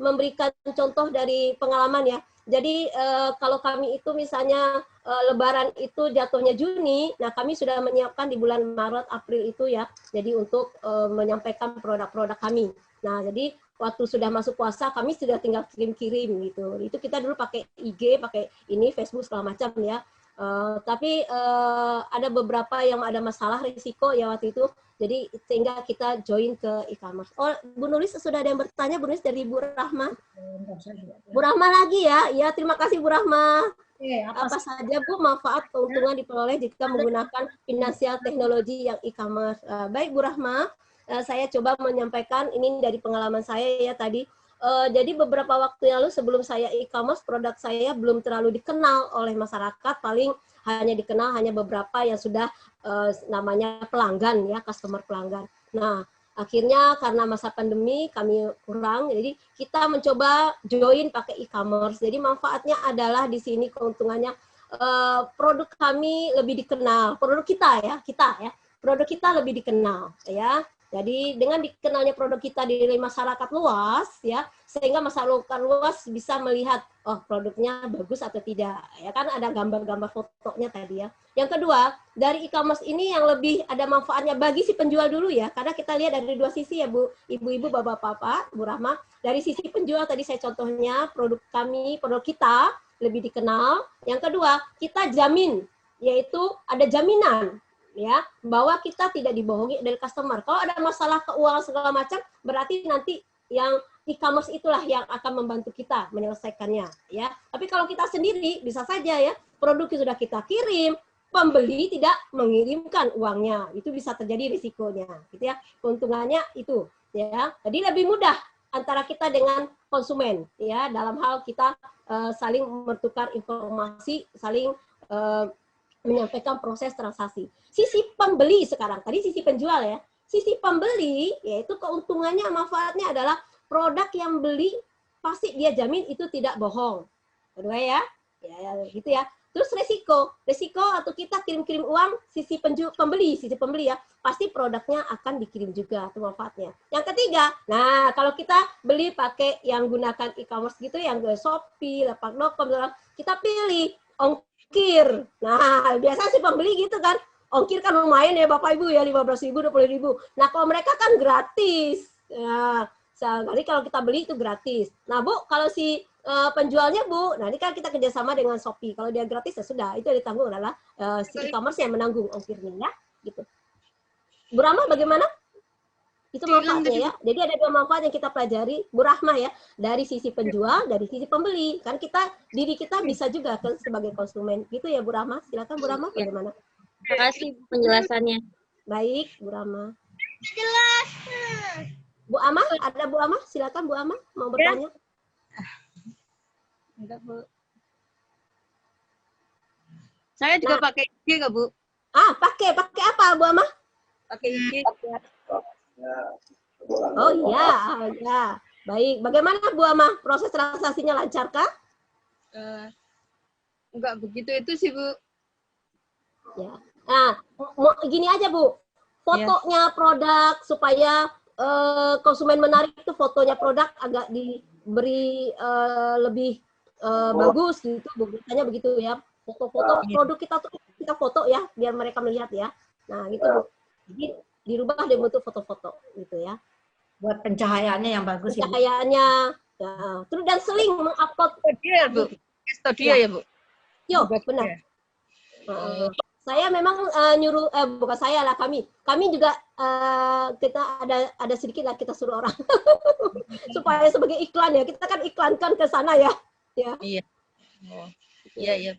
memberikan contoh dari pengalaman ya. Jadi kalau kami itu misalnya Lebaran itu jatuhnya Juni, nah kami sudah menyiapkan di bulan Maret, April itu ya. Jadi untuk menyampaikan produk-produk kami. Nah, jadi waktu sudah masuk puasa kami sudah tinggal kirim-kirim gitu. Itu kita dulu pakai IG, pakai ini Facebook segala macam ya. Tapi ada beberapa yang ada masalah risiko ya waktu itu, jadi sehingga kita join ke e-commerce. Oh, Bu Nulis sudah ada yang bertanya, Bu Nulis dari Bu Rahma. Bu Rahma lagi ya, terima kasih Bu Rahma. Apa saja Bu manfaat keuntungan diperoleh jika menggunakan finansial teknologi yang e-commerce? Baik Bu Rahma, saya coba menyampaikan ini dari pengalaman saya ya tadi. Jadi beberapa waktu yang lalu sebelum saya e-commerce, produk saya belum terlalu dikenal oleh masyarakat, paling hanya dikenal hanya beberapa yang sudah namanya pelanggan ya, customer pelanggan. Nah, akhirnya karena masa pandemi kami kurang, jadi kita mencoba join pakai e-commerce. Jadi manfaatnya adalah di sini keuntungannya produk kami lebih dikenal, produk kita ya, produk kita lebih dikenal ya. Jadi dengan dikenalnya produk kita di masyarakat luas ya, sehingga masyarakat luas bisa melihat oh produknya bagus atau tidak ya, kan ada gambar-gambar fotonya tadi ya. Yang kedua, dari e-commerce ini yang lebih ada manfaatnya bagi si penjual dulu ya, karena kita lihat dari dua sisi ya Bu, ibu-ibu, bapak-bapak, Bu Rahma. Dari sisi penjual tadi saya contohnya produk kami, produk kita lebih dikenal. Yang kedua, kita jamin, yaitu ada jaminan ya, bahwa kita tidak dibohongi dari customer. Kalau ada masalah keuangan segala macam, berarti nanti yang e-commerce itulah yang akan membantu kita menyelesaikannya ya. Tapi kalau kita sendiri bisa saja ya, produk yang sudah kita kirim, pembeli tidak mengirimkan uangnya, itu bisa terjadi risikonya gitu ya. Keuntungannya itu ya. Jadi lebih mudah antara kita dengan konsumen ya, dalam hal kita saling bertukar informasi, saling menyampaikan proses transaksi. Sisi pembeli sekarang, tadi sisi penjual ya. Sisi pembeli, yaitu keuntungannya, manfaatnya adalah produk yang beli, pasti dia jamin itu tidak bohong. Kedua ya gitu ya. Terus resiko atau kita kirim-kirim uang, sisi pembeli ya, pasti produknya akan dikirim juga, itu manfaatnya. Yang ketiga, nah kalau kita beli pakai yang gunakan e-commerce gitu, yang ke Shopee, Lapak.com, kita pilih ongkir. Nah, biasa sih pembeli gitu kan. Ongkir kan lumayan ya Bapak Ibu ya, 15.000, 20.000. Nah, kalau mereka kan gratis. Nah, sekali kalau kita beli itu gratis. Nah, Bu, kalau si penjualnya Bu, nah ini kan kita kerjasama dengan Shopee. Kalau dia gratis ya sudah, itu yang ditanggung adalah si e-commerce yang menanggung ongkirnya ya, gitu. Bu Rahma bagaimana? Itu manfaatnya ya. Jadi ada dua manfaat yang kita pelajari, Bu Rahma ya, dari sisi penjual, dari sisi pembeli. Kan diri kita bisa juga sebagai konsumen. Gitu ya Bu Rahma. Silakan Bu Rahma, bagaimana? Terima kasih penjelasannya. Baik, Bu Rahma. Jelas. Bu Amah, ada Bu Amah? Silakan Bu Amah mau bertanya. Enggak, Bu. Saya juga pakai IG kok, Bu. Pakai apa Bu Amah? Pakai IG. Oh iya. Baik. Bagaimana Bu Amah? Proses transaksinya lancarkah? Enggak begitu itu sih, Bu. Ya. Nah, gini aja Bu. Fotonya produk supaya konsumen menarik itu fotonya produk agak diberi lebih bagus gitu. Biasanya begitu ya. Foto-foto produk kita tuh kita foto ya biar mereka melihat ya. Nah, gitu Bu. Jadi dirubah dari bentuk foto-foto gitu ya. Buat pencahayaannya yang bagus ya. Pencahayaannya. Ya. Terus dan seling mengupload dia, Bu. Studio ya, Bu. Yo, benar. Saya memang nyuruh bukan saya lah, kami juga kita ada sedikit lah kita suruh orang supaya sebagai iklan ya, kita kan iklankan ke sana ya. Iya. Oh. Iya.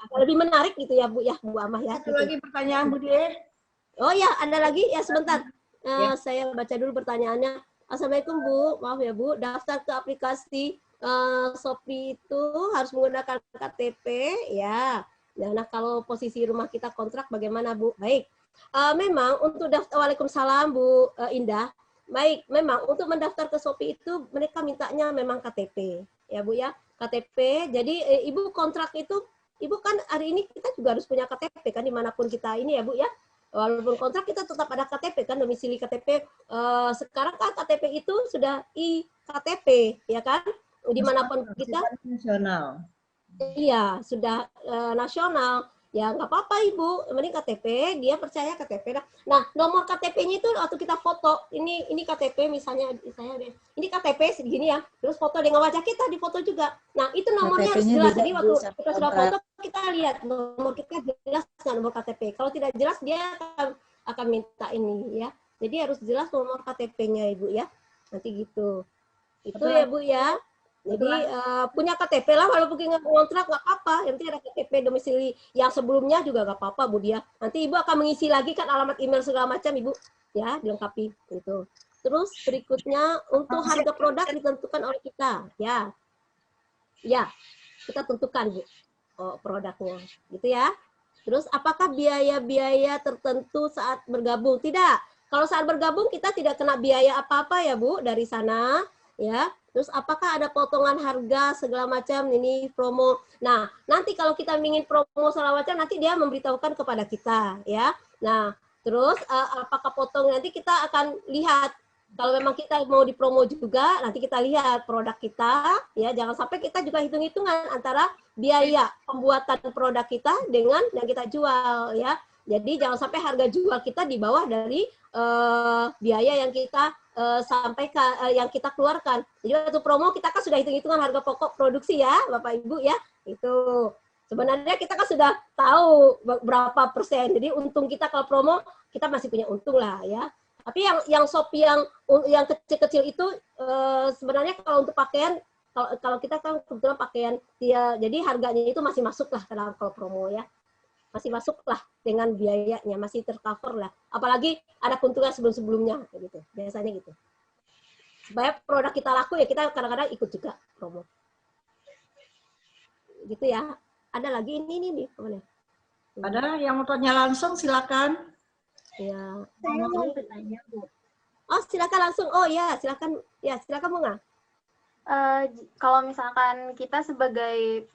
Agar lebih menarik gitu ya Bu Amah ya. Satu lagi pertanyaan Bu Die. Oh ya, ada lagi ya sebentar. Saya baca dulu pertanyaannya. Assalamualaikum Bu, maaf ya Bu, daftar ke aplikasi Shopee itu harus menggunakan KTP ya. Nah, kalau posisi rumah kita kontrak bagaimana Bu? Baik. Memang untuk daftar, waalaikumsalam Bu Indah. Baik, memang untuk mendaftar ke Shopee itu mereka mintanya memang KTP ya Bu ya. KTP. Jadi Ibu kontrak itu, Ibu kan hari ini kita juga harus punya KTP kan dimanapun kita ini ya Bu ya. Walaupun kontrak kita tetap ada KTP kan, domisili KTP. Sekarang kan KTP itu sudah iKTP ya kan, dimanapun kita. Nasional. Iya, sudah nasional. Ya nggak apa-apa Ibu, yang penting KTP, dia percaya KTP. Nah, nomor KTP-nya itu waktu kita foto, ini KTP misalnya, ini KTP segini ya, terus foto dengan wajah kita, di foto juga. Nah, itu nomornya harus jelas. Jadi waktu kita sudah foto, kita lihat nomor kita jelas nggak nomor KTP. Kalau tidak jelas, dia akan minta ini ya. Jadi harus jelas nomor KTP-nya Ibu ya. Nanti gitu. Itu ya Bu ya. Jadi punya KTP lah, walaupun ngontrak nggak apa-apa. Yang penting ada KTP domisili yang sebelumnya juga nggak apa-apa Bu dia. Nanti Ibu akan mengisi lagi kan alamat email segala macam Ibu ya, dilengkapi itu. Terus berikutnya untuk harga produk ditentukan oleh kita ya. Ya, kita tentukan Bu produknya gitu ya. Terus apakah biaya-biaya tertentu saat bergabung? Tidak. Kalau saat bergabung kita tidak kena biaya apa-apa ya Bu dari sana ya. Terus apakah ada potongan harga segala macam ini promo. Nah, nanti kalau kita ingin promo segala macam nanti dia memberitahukan kepada kita ya. Nah, terus apakah potong nanti kita akan lihat. Kalau memang kita mau dipromo juga, nanti kita lihat produk kita ya. Jangan sampai kita juga hitung-hitungan antara biaya pembuatan produk kita dengan yang kita jual ya. Jadi jangan sampai harga jual kita di bawah dari biaya yang kita yang kita keluarkan. Jadi waktu promo kita kan sudah hitung-hitungan harga pokok produksi ya, Bapak Ibu ya. Itu sebenarnya kita kan sudah tahu berapa persen. Jadi untung kita kalau promo kita masih punya untung lah ya. Tapi yang Shopee yang kecil-kecil itu sebenarnya kalau untuk pakaian, kalau kita kan kebetulan pakaian ya, jadi harganya itu masih masuk lah kalau promo ya. Masih masuk lah dengan biayanya, masih tercover lah. Apalagi ada keuntungan sebelum-sebelumnya gitu. Biasanya gitu. Supaya produk kita laku ya kita kadang-kadang ikut juga promo. Gitu ya. Ada lagi ini nih. Ada yang mau tanya langsung silakan. Ya. Saya mau bertanya, Bu. Oh, silakan langsung. Oh ya, silakan. Ya, silakan Bunga. Kalau misalkan kita sebagai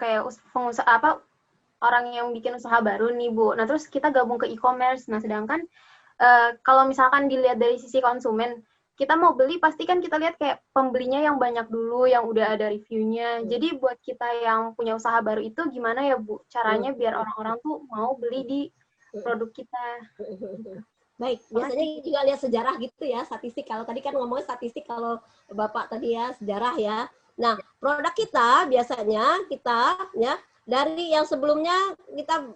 kayak pengusaha orang yang bikin usaha baru nih Bu. Nah terus kita gabung ke e-commerce. Nah sedangkan kalau misalkan dilihat dari sisi konsumen, kita mau beli pasti kan kita lihat kayak pembelinya yang banyak dulu, yang udah ada reviewnya. Jadi buat kita yang punya usaha baru itu gimana ya Bu? Caranya biar orang-orang tuh mau beli di produk kita. Baik, biasanya juga lihat sejarah gitu ya, statistik. Kalau tadi kan ngomongnya statistik, kalau Bapak tadi ya sejarah ya. Nah produk kita biasanya kita ya, dari yang sebelumnya kita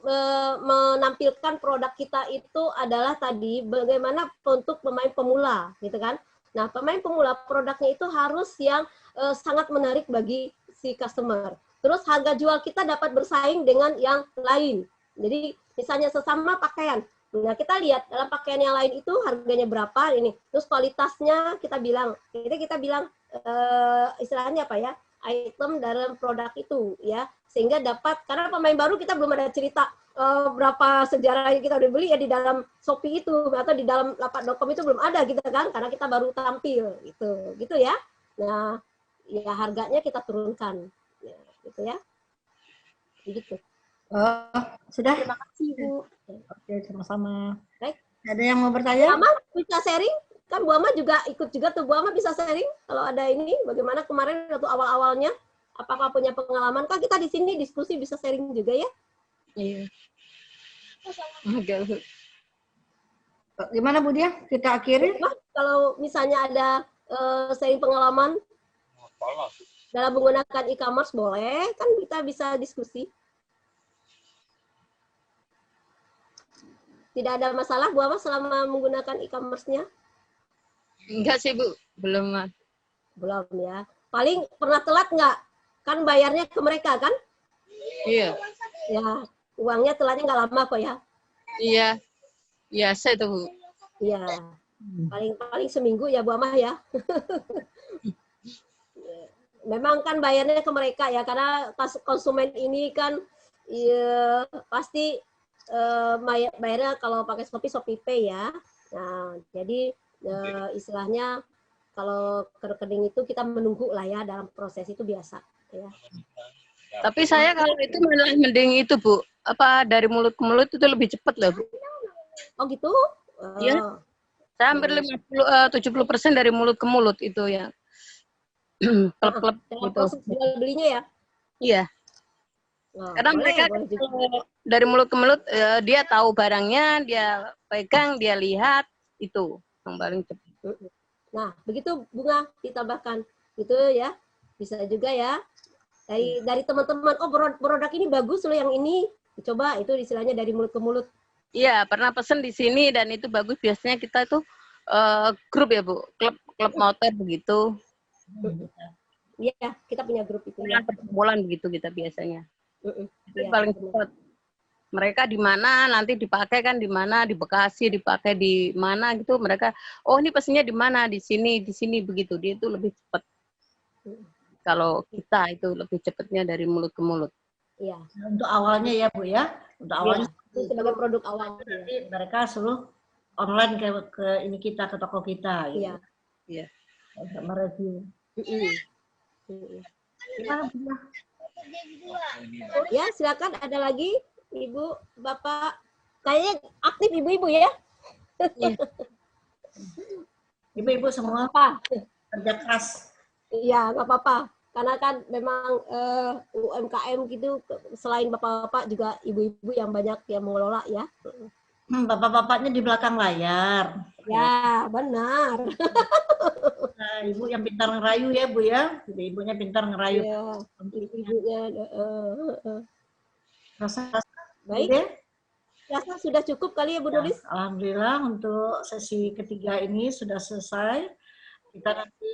menampilkan produk kita itu adalah tadi bagaimana untuk pemain pemula gitu kan. Nah, pemain pemula produknya itu harus yang sangat menarik bagi si customer. Terus harga jual kita dapat bersaing dengan yang lain. Jadi misalnya sesama pakaian. Nah, kita lihat dalam pakaian yang lain itu harganya berapa ini. Terus kualitasnya kita bilang istilahnya apa ya? Item dalam produk itu ya, sehingga dapat, karena pemain baru kita belum ada cerita berapa sejarah yang kita udah beli ya di dalam Shopee itu atau di dalam lapak.com itu belum ada gitu kan, karena kita baru tampil gitu ya. Nah ya harganya kita turunkan ya, gitu ya gitu. Oh, sudah. Terima kasih Bu. Oke, sama-sama. Baik, ada yang mau bertanya? Ama bisa sharing? Kan Bu Ama juga ikut juga tuh. Bu Ama bisa sharing kalau ada ini bagaimana kemarin waktu awal-awalnya, apakah punya pengalaman? Kan kita di sini diskusi bisa sharing juga ya. Iya. Agak. Gimana Bu Dia? Kita akhiri? Kalau misalnya ada sharing pengalaman dalam menggunakan e-commerce boleh, kan kita bisa diskusi. Tidak ada masalah Bu Ama selama menggunakan e-commerce-nya? Enggak sih Bu, belum. Belum ya. Paling pernah telat nggak? Kan bayarnya ke mereka kan? Iya. Ya, uangnya telatnya nggak lama kok ya? Iya. Biasa itu Bu. Iya, paling seminggu ya Bu Amah ya. Memang kan bayarnya ke mereka ya, karena konsumen ini kan ya, pasti bayarnya kalau pakai Shopee Pay ya. Nah, jadi istilahnya kalau ke rekening itu kita menunggu lah ya, dalam proses itu biasa ya. Tapi saya kalau itu malah mending itu Bu, apa dari mulut ke mulut itu lebih cepat loh Bu. Oh gitu? Iya. Saya hampir 70% dari mulut ke mulut itu ya. Klub-klub Dalam gitu. proses jual belinya ya? Iya. Karena mereka dari mulut ke mulut dia tahu barangnya, dia pegang, dia lihat, itu yang paling cepat. Nah, begitu Bunga ditambahkan itu ya, bisa juga ya dari teman-teman. Oh, produk ini bagus loh, yang ini dicoba, itu istilahnya dari mulut ke mulut. Iya, pernah pesen di sini dan itu bagus. Biasanya kita itu grup ya Bu, klub motor begitu. Iya, kita punya grup itu ya. Perkumpulan begitu kita biasanya. Itu Ya, paling cepat. Mereka di mana nanti dipakai kan, di mana, di Bekasi, dipakai di mana gitu. Mereka, oh ini pesennya di mana, di sini begitu. Dia itu lebih cepat. Kalau kita itu lebih cepatnya dari mulut ke mulut. Iya. Untuk awalnya ya Bu ya, untuk awalnya itu sebagai produk awal. Jadi mereka suruh online ke ini kita, ke toko kita. Gitu. Iya. Iya. Untuk mereview. Gimana Bu? Ya, silakan, ada lagi Ibu, Bapak. Kayaknya aktif ibu-ibu ya. Ibu-ibu semua kerja keras. Iya, nggak apa-apa. Karena kan memang UMKM gitu, selain bapak-bapak juga ibu-ibu yang banyak yang mengelola ya. Bapak-bapaknya di belakang layar. Ya, benar. Nah, ibu yang pintar ngerayu ya Bu ya. Ibunya pintar ngerayu. Ya, ibunya. Baik. Ya? Rasa sudah cukup kali ya Bu Nulis? Alhamdulillah untuk sesi ketiga ini sudah selesai. Kita nanti